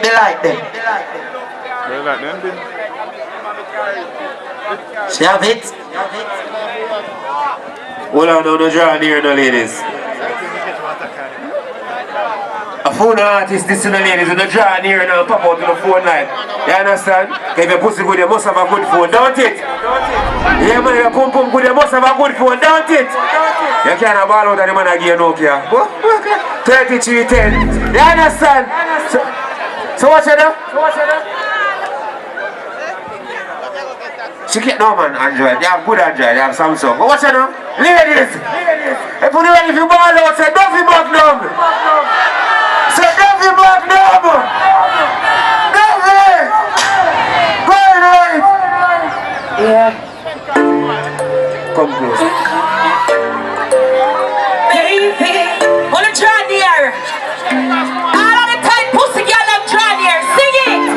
they like them. They like them, then. She have it? Hold on, no draw near no ladies. A phone artist, this to the ladies, no draw near and pop out to the phone line. You understand? If your pussy good, you must have a good phone, don't it? Yeah, man, your pum pum good, you must have a good phone, don't it? You can't have all out of the man again, no care. 3310. You understand? So what's it up? She can't, no man, Android. You have good Android, you have Samsung. But what's it up? Ladies! If you're ready for ball out, say Dovey Magnum! Say Dovey Magnum! Dovey! Going right! Yeah. Come close. Baby, wanna try there? All of the tight pussy girl I'm trying here. Sing it!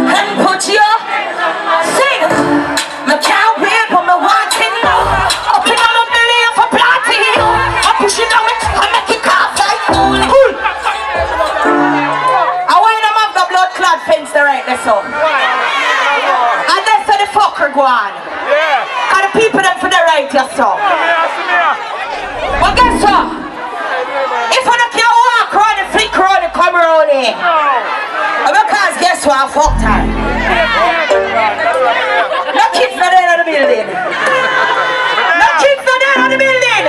And put your sing. My cow beard, but my wanting. Up in my belly of a planting. I push it down, I make it cough like cool. I want them have the blood clot fence right there, so. And that's for the fucker go on. Yeah. And the people them for the right, yes, so. But guess what? If I don't care walk around and flick around and come around here. Because guess what? I fucked her. No kids not there in the building. No kids not there in the building.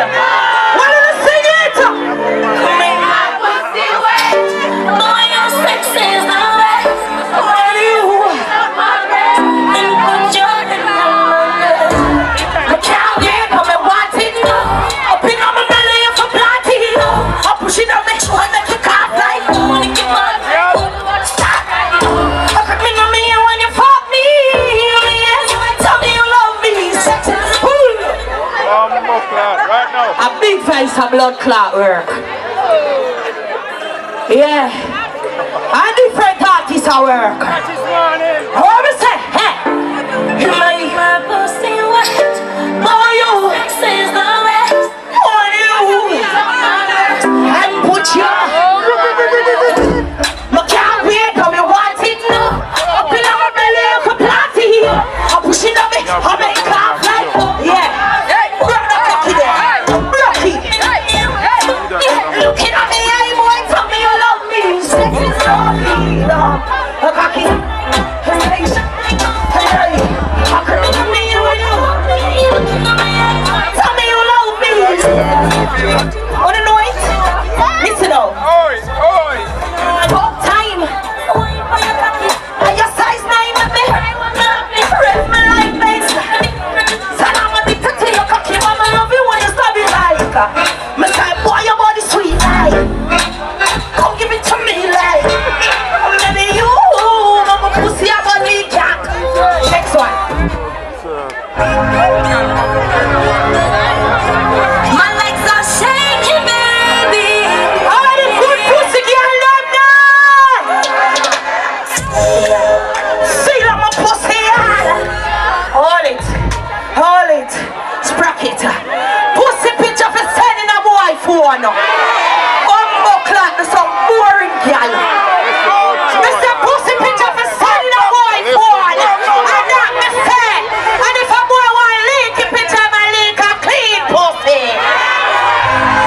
Why don't you sing it? My pussy wet. Boy, your sex is the best. When you and put your I can't get come and want it. Up in my belly if I plant it. I push it on me, I make it cough like money. A big face of blood clot work. Yeah. And different artists at work. What we say? Hey. You make my pussy wet. Boy, you is the best. Boy, you. And put your my can't wait, come you want it now. Up in my belly, I can plant it. I push it on me, I make it cough like yeah. Looking at me, hey boy, tell me you love me. Sex is lovely, love. A cocky, hey, hey, how can you love me when you tell me you love me? Wanna know it? Listen up. Talk time. And your size 9 of me. Rip me like this. Son, I'm addicted to your cocky, mama love you when you stab it like. My time, boy, your body sweet like. Come give it to me like. Maybe you, mama pussy, I'm a leak cat. Next one. My legs are shaking, baby. All the good pussy girl love now. See my pussy, hold it, sprocket. Pussy picture for sending a boy phone. Clock to some boring girl. Mr. Pussy picture for sending a boy phone. And that me say. And if a boy want to leak a picture, I leak a clean pussy.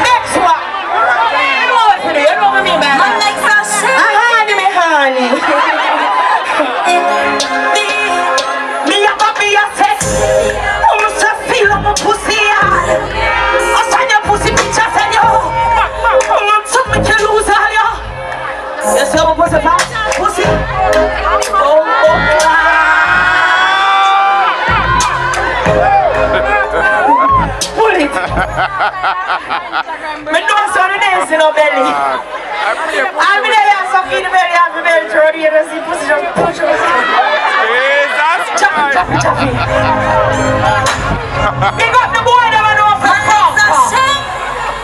Next one. You know what to do, you know what I mean, man. My legs are shaking. Honey. Me a baby a sex. I must feel like my pussy. I send your pussy picture, send you. Make you lose all ya. You see how my pussy fat? Pussy. Oh. Pull it. Me know some of the nails in our belly. I'm there, you suck in the belly, I'm the belly throw the other, see pussy just push us. Chop it. Big up the boy that I know from Frank.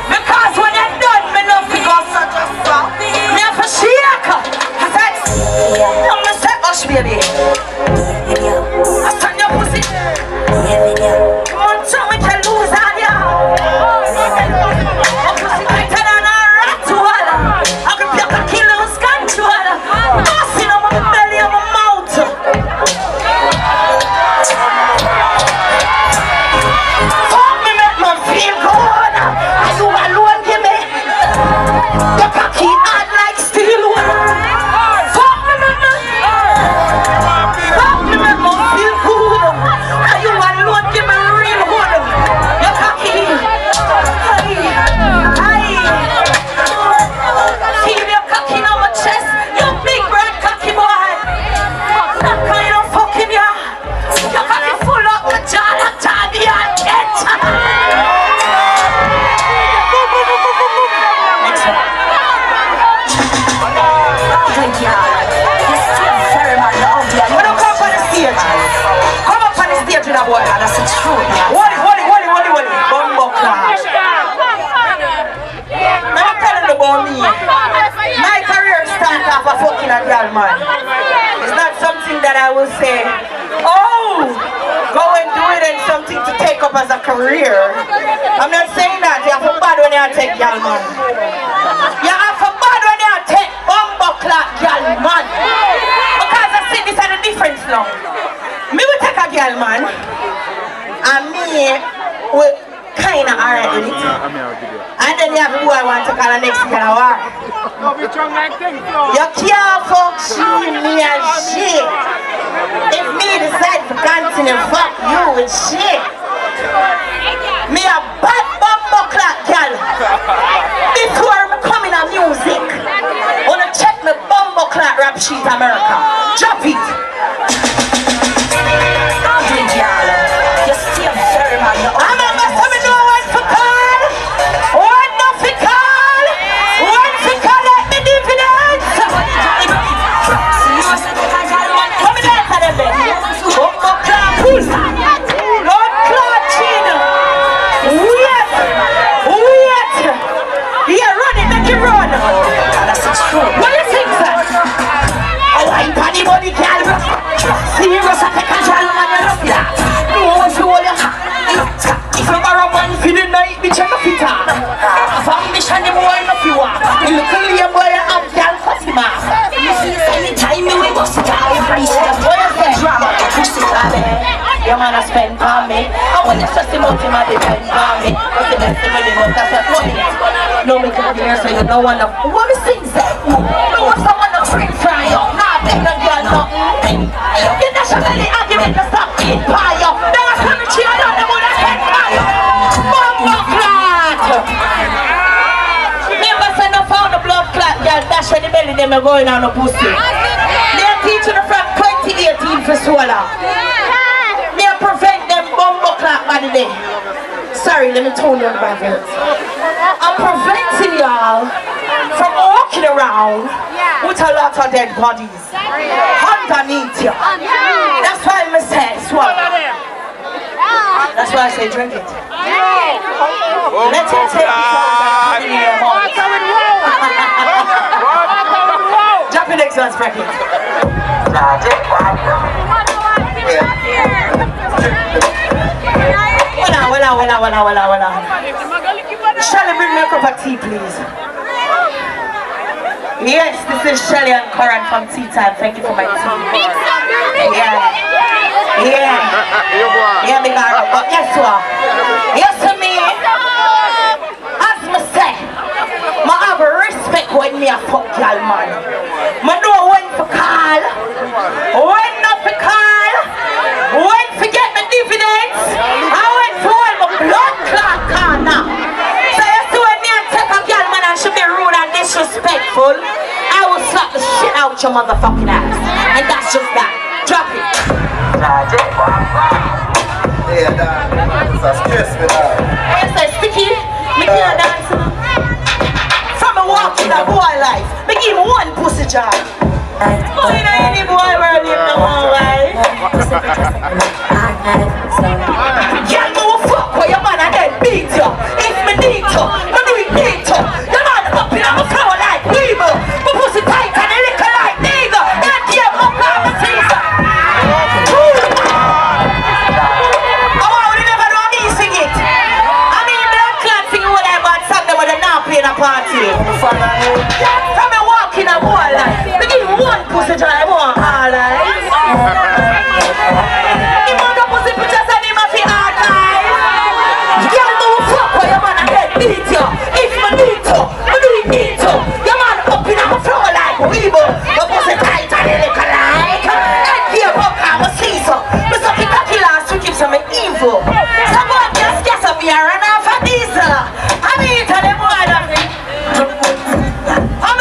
Because when you're done, me love to go such a song. Me have a shake. I said, I'm a set us, baby. I stand your pussy. Come on, so we can lose all ya. girl, man. It's not something that I will say, oh, go and do it and something to take up as a career. I'm not saying that. You have a bad when you take girl, man. You have a bad when you take bumbo clock girl, man. Because I see this as a difference now. Me will take a girl, man, and me will kinda alright with it. And then you have who I want to call the next girl a war. You can't fuck me and shit. If me decide to continue fuck you with shit, me a bad bumbo clock girl. Before me coming on music, wanna check my bumbo clock rap sheet America. Drop it. You still very man. I remember somebody know what for call. What not for call. What for call like me dividends. Come in there for them then. Bumbo clock pull. Lord clock chin. Wait. Here run it, make it run. What do you think, sir? Oh, I'm funny body girl. Serious I take a girl man you love ya. No if you hold your hand. If you borrow one for the night, be check a fitter. Foundation the boy no fi walk. You look a little boy you have girl Fatima. You see anytime me we bust it out. Please just boy you say drama. Push it out there. Your man a spend for me. And when you trust him out him a depend for me. But the best thing when you want that's money. No me come here so you don't wanna. What me sing say? No want someone to free fry you. Nah beg no girl nothing. You nationally argument to stop eating pie up. Then I come and cheer on them on the head pie up. Bumbo clot. Me ever send a found a blood clot girl dash when the belly them are going on a pussy. They are teaching from 2018 for swallow. Me a prevent them bumbo clot body day. Sorry, let me tone down the violence. I'm preventing y'all from walking around with a lot of dead bodies underneath you. That's why I say swallow. That's why I say drink it. Let it take it in your mouth. Drop it next one, spread it. Well. Shelly, bring me a cup of tea, please. Yes, this is Shelly and Coran from Tea Time. Thank you for my tea. Yeah, big arrow. But yes, what? Yes, to me, as me say, I have respect when me a fuck y'all, man. I know when to call, when not to call, when to get my dividends, and when to hold my blood clot corner. So you see when me and take a girl, man, and she be rude and disrespectful, I will slap the shit out your motherfucking ass. And that's just that. Drop it. Yeah, that's a stress me now. I say sticky, me can't dance. From a walk in a boy life, me give him one pussy job. Boy, you know any boy where I live no more life. Y'all know what fuck where your man and then beat you. If me need to, me do it need to. Your man up in a flower like weevil. My pussy tight and a little like nigga. And yeah, my mama sees her. Party. From a walk in a boy life, we give him one pussy drive, one all life. He want the pussy pictures and him a fi archive. Girl, no fuck where your man a get beat you. If me need to, me do it need to. Your man up in a floor like weevil. Your pussy tight and a little like. And here up I'm a season. Me suck it a killer and switch it to me evil. Someone just guess me a run off a diesel. I mean to them boy that I'm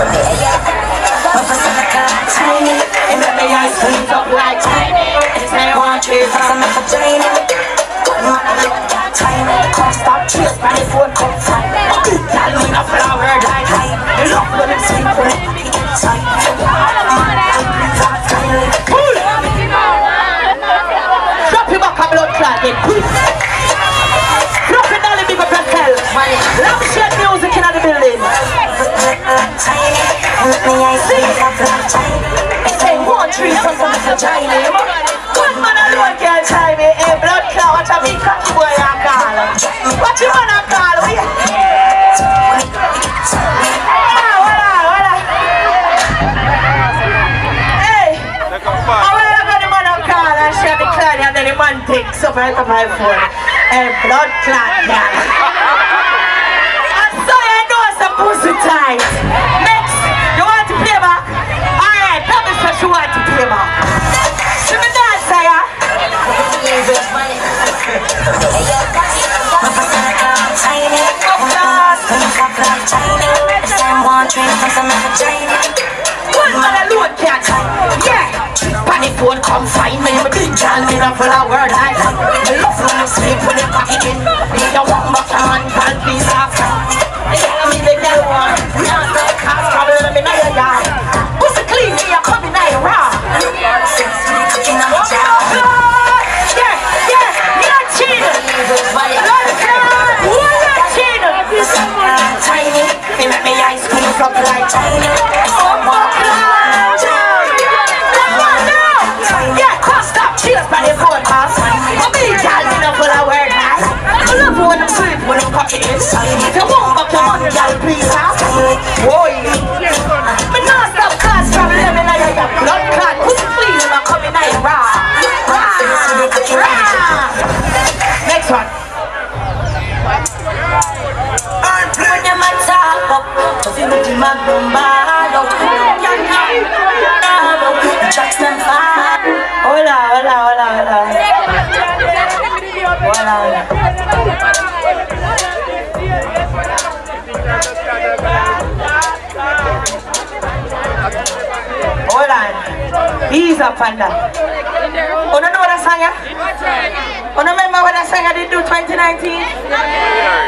And let me eyes squeeze up like tiny. It's like one tree for some of the tiny. Come stop cheers by the phone, come find. Tell me the flower like high. You love when it's sweet when it gets tight. Drop your back a blood clot then. Drop it down and big up yourself. Love shit music in the building. It's a one tree for some of the tiny. Good man alone can't tie me. A blood clot, what a big cocky boy I call. What you wanna call? Hey, I wanna go to the man I call and share the clan and then the man takes up right up my phone. A blood clot, yeah. And so you know it's a pussy tight. Next, you want to play back? Alright, tell me what you want to play back. See me dance, yeah? One man alone can't. Yeah. Panic phone come find me. My big girl me up for a word like that. I love when you sleep when you cock it in. Need a one back and one girl please after. Yeah, me the girl one. Now stop cause problem me know your yard. Pussy clean me, you come in there raw. Tiny, make me eyes squeeze up like tiny. Yeah, can't stop cheers by the phone call. A big girl in a full of word nice. I love when I'm sweet when I'm cocky inside. If you won't back your money, girl, please ask. Boy, but now stop cause problem in your blood clot. Pussy clean and I'm coming out raw. Next one. When them a talk up, to feel the Magnum ball up. Tracks them far. Hola. Hold on. Ease up on that. You don't know what I sang? You don't remember what I sang I did do 2019?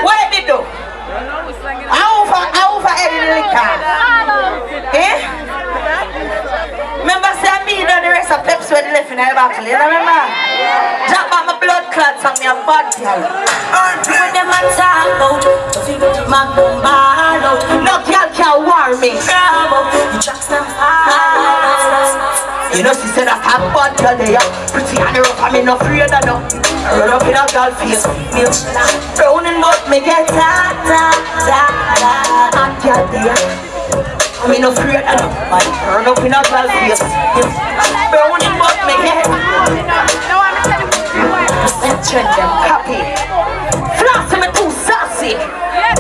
What I did do? I over Eddie the liquor. Eh? Remember say me done the rest of Pepsi when they left in the buckle, you remember? Drop out my blood clots on me a bad girl. When them a talk about Magnum ball out. No girl can warn me. You tracks them fast. You know she said that I'm bad girl there. Pretty and rough, I'm not afraid of no. Run up in a girl face. Brown and mud me get hot girl there. I'm not afraid of no. Run up in a girl face. Brown and mud me get. Trend them happy. Floss me too sassy.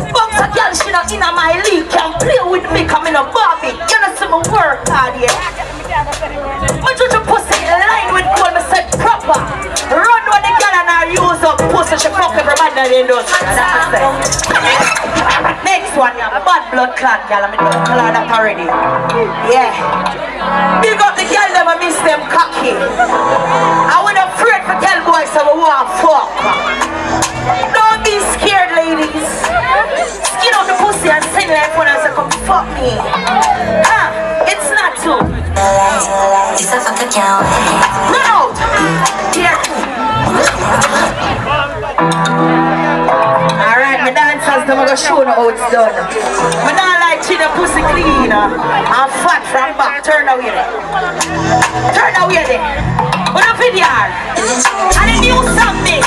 Box a girl she not in my league. Can play with me coming a Barbie. You know see me work hard yeah. My judge pussy line with gold me said proper. Run when the girl and her use up pussy she fuck everybody that they do. Next one yeah, bad blood clot girl. I'm blood clot that already. Yeah. Big up the girl them I miss them cocky. I was afraid for tell boys so we want fuck. Don't be scared ladies. Skin out the pussy and sing like when I say come fuck me. It's not too. Run out. Here. Alright, my dancers them gonna show no how it's done. I don't like chin the pussy clean and fat from back. Turn away there. Turn away there. What a video. And a new song mix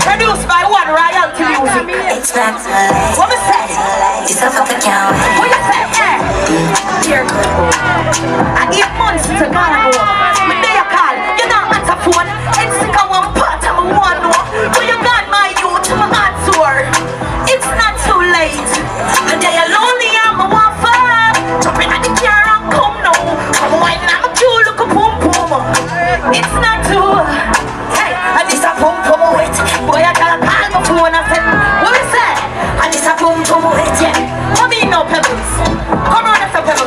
produced by one royalty music. What me say? What you say? Here go. I 8 months to go. Me day a call. You don't answer phone. It's sick of one part of me one know. When you got my youth, my heart sore. It's not too late. The day you're lonely, I'm a one fun. Jumping at the car and come now. Come wine and I'm a cute look a boom boom. It's not too. Hey, and this a boom boom wet. Boy, I gotta call my phone and say, what is that? And this a boom boom wet, yeah. Come in now, pebbles. Come on, that's a pebbles.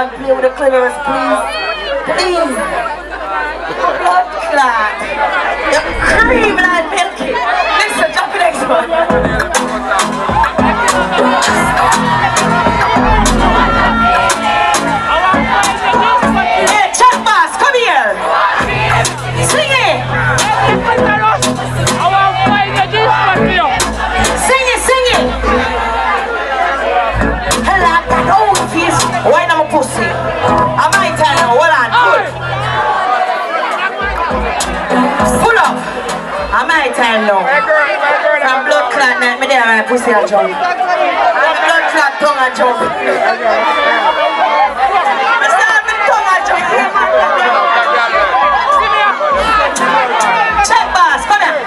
and play with the clitoris, please. Please. Blood clot. You're cream like milky. Listen, jump the next one. Hey, Chuck Bass, come here. Sing it. Sing it, sing it. Hello, that old face. Why not my pussy? I might tell you, hold on. Full up. I might tell you. From blood clot night, me there my pussy a jump. From blood clot tongue a jump. Me start me tongue a jump. Check Bass, come here.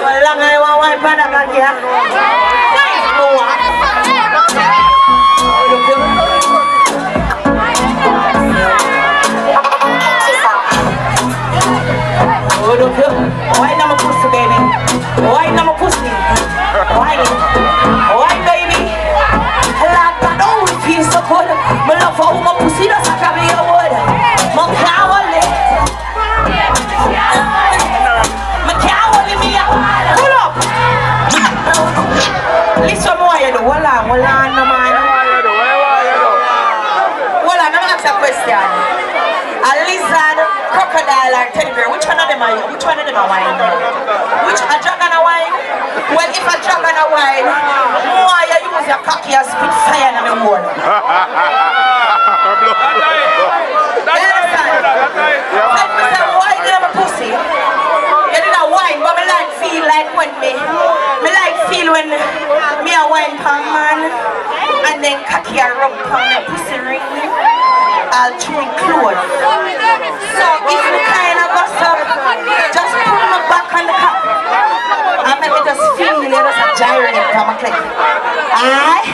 Well, long I want one pan up here. Why not my pussy, baby? Why not my pussy? Why? Why, baby? Like that old piece of wood. My love for my pussy does not have your wood. My cowardly. My cowardly me. Pull up. Listen, what you do? Hold on, no man. Hold on, I'm gonna ask a question. A lizard, crocodile, or teddy bear, which one of them are you? Which one of them are wine? Which a dragon a wine? Well, if a dragon a wine, why you use your cocky and spit fire in the water? Why did I have a pussy? You did a wine, but me like feel like when me like feel when me a wine pan man, and then cocky a rub pan a pussy ring. I'll drink clothes. So if you kind of bust up, just put my back on the cup. And make it just feel it just a gyrate from a click. Aye?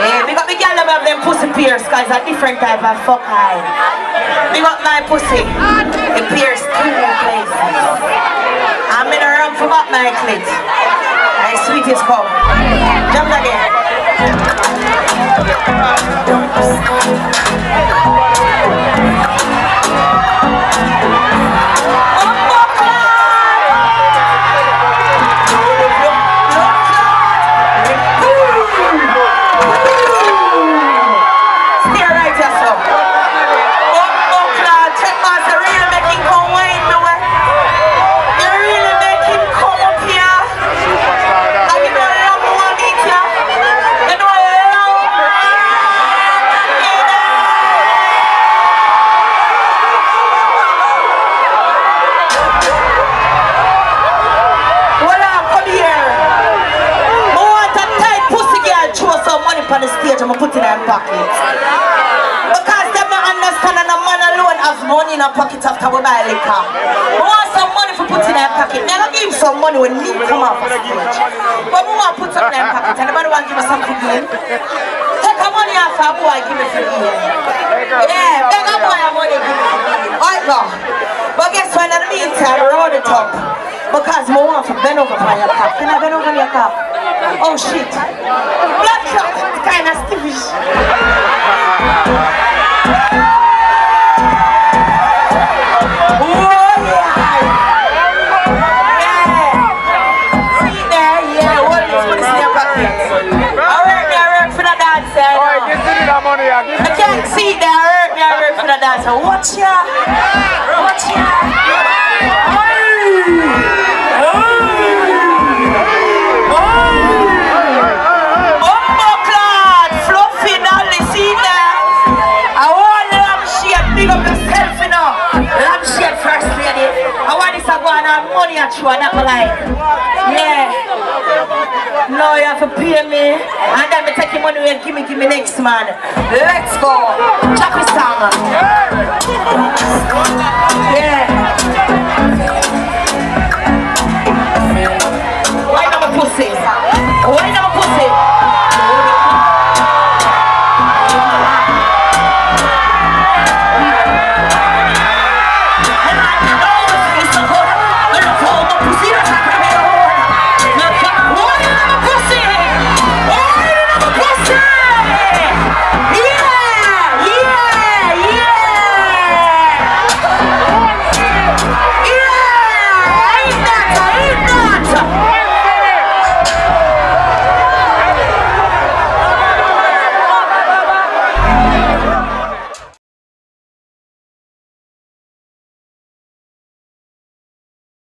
Hey, big up the girl that have them pussy pierce, cause it's a different type of fuck eye. Big up my pussy. It pierced 2 places. I'm in a run for back my clit. My sweetest come. Jump again. On the stage, I'm put in her pocket. Because them not understand and a man alone has money in her pocket after we buy liquor. We want some money for put in her pocket. Me I give him some money when me come off the stage. But we want to put something in her pocket. Anybody want to give us something for him? Take a money off a boy, give it for him. Yeah, take a boy a money, give it for him. Alright now. But guess what, in the meantime, roll it up. Because I want to bend over for your cup. Can I bend over your cup? Oh shit. Blood clot. It's kind of stiffish. Oh yeah. Yeah. See there, yeah. What is this in your pocket? I work for the dancer. Alright, give me that money. I can't see there. I work for the dancer. Watch ya. Watch ya. Money at you and not like. Yeah. No, you have to pay me. And then me take your money and give me next man. Let's go. Chuck song. Yeah.